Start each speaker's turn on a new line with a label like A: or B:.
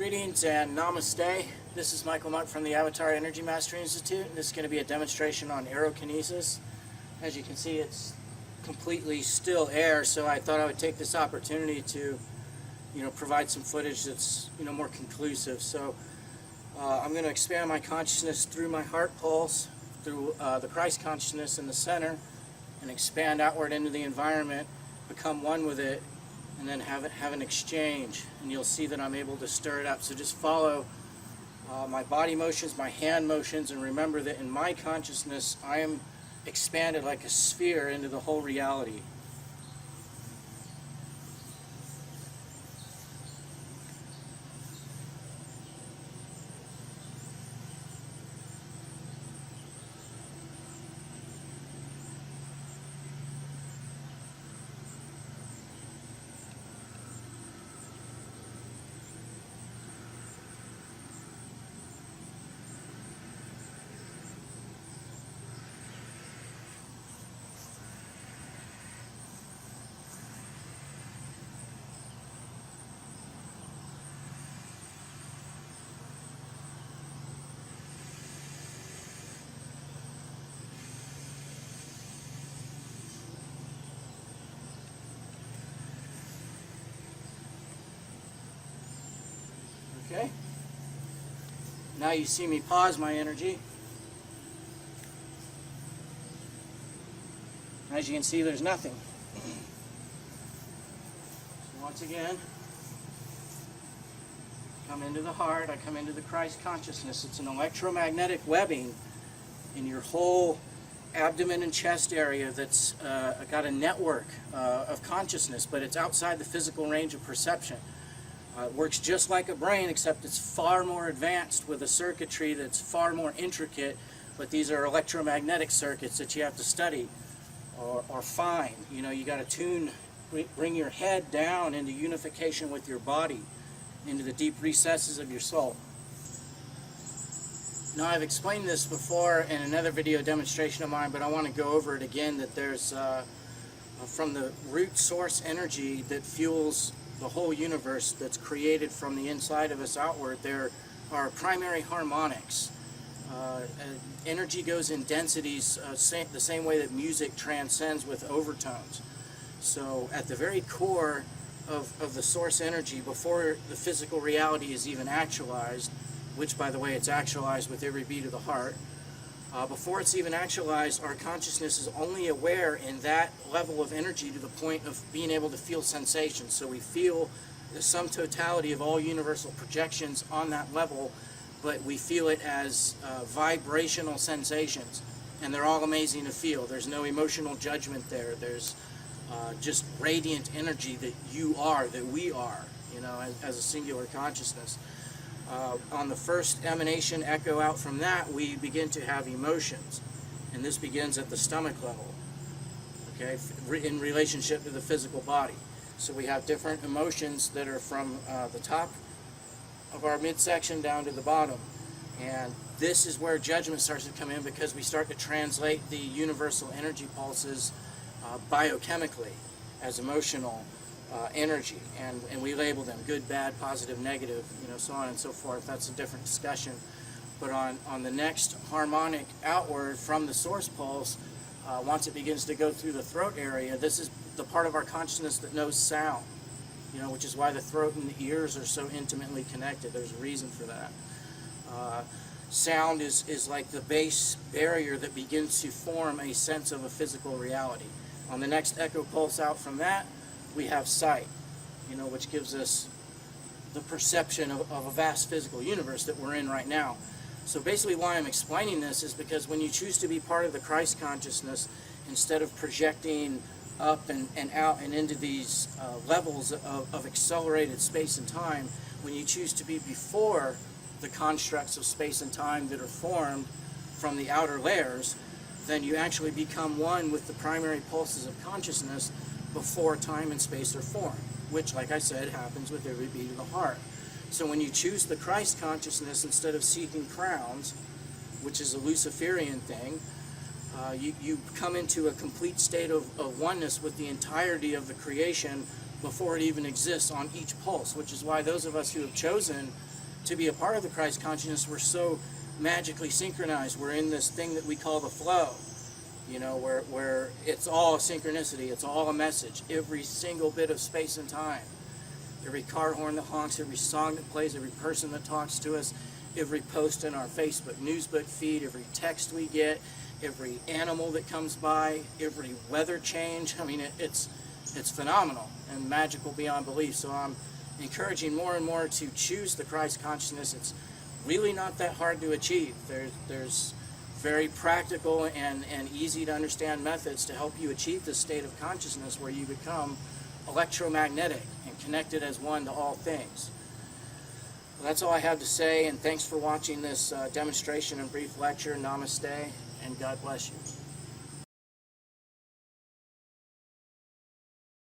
A: Greetings and namaste. This is Michael Monk from the Avatar Energy Mastery Institute. This is going to be a demonstration on Aerokinesis. As you can see, it's completely still air, so I thought I would take this opportunity to, provide some footage that's, more conclusive. So I'm going to expand my consciousness through my heart pulse, through the Christ consciousness in the center, and expand outward into the environment, become one with it, and then have an exchange, and you'll see that I'm able to stir it up. So just follow my body motions, my hand motions, and remember that in my consciousness I am expanded like a sphere into the whole reality. Okay. Now you see me pause my energy. As you can see, there's nothing. So once again, come into the heart, I come into the Christ consciousness. It's an electromagnetic webbing in your whole abdomen and chest area that's got a network of consciousness, but it's outside the physical range of perception. It works just like a brain, except it's far more advanced with a circuitry that's far more intricate, but these are electromagnetic circuits that you have to study or find. You got to bring your head down into unification with your body, into the deep recesses of your soul. Now, I've explained this before in another video demonstration of mine, but I want to go over it again, that there's from the root source energy that fuels the whole universe that's created from the inside of us outward, there are primary harmonics. Energy goes in densities the same way that music transcends with overtones. So at the very core of the source energy, before the physical reality is even actualized, which by the way it's actualized with every beat of the heart, before it's even actualized, our consciousness is only aware in that level of energy to the point of being able to feel sensations. So we feel the sum totality of all universal projections on that level, but we feel it as vibrational sensations. And they're all amazing to feel. There's no emotional judgment there. There's just radiant energy that you are, that we are, as a singular consciousness. On the first emanation echo out from that, we begin to have emotions, and this begins at the stomach level, okay, in relationship to the physical body. So we have different emotions that are from the top of our midsection down to the bottom, and this is where judgment starts to come in, because we start to translate the universal energy pulses biochemically as emotional energy, and we label them good, bad, positive, negative, so on and so forth. That's a different discussion. But on the next harmonic outward from the source pulse, once it begins to go through the throat area, this is the part of our consciousness that knows sound, which is why the throat and the ears are so intimately connected. There's a reason for that. Sound is like the base barrier that begins to form a sense of a physical reality. On the next echo pulse out from that, we have sight, which gives us the perception of a vast physical universe that we're in right now. So basically why I'm explaining this is because when you choose to be part of the Christ consciousness, instead of projecting up and out and into these levels of accelerated space and time, when you choose to be before the constructs of space and time that are formed from the outer layers, then you actually become one with the primary pulses of consciousness before time and space are formed, which, like I said, happens with every beat of the heart. So when you choose the Christ consciousness instead of seeking crowns, which is a Luciferian thing, you come into a complete state of oneness with the entirety of the creation before it even exists on each pulse, which is why those of us who have chosen to be a part of the Christ consciousness, we're so magically synchronized. We're in this thing that we call the flow, you know, where it's all synchronicity, it's all a message, every single bit of space and time. Every car horn that honks, every song that plays, every person that talks to us, every post in our Facebook newsbook feed, every text we get, every animal that comes by, every weather change. I mean, it's phenomenal and magical beyond belief. So I'm encouraging more and more to choose the Christ consciousness. It's really not that hard to achieve. There's very practical and easy to understand methods to help you achieve this state of consciousness where you become electromagnetic and connected as one to all things. Well, that's all I have to say, and thanks for watching this demonstration and brief lecture. Namaste, and God bless you.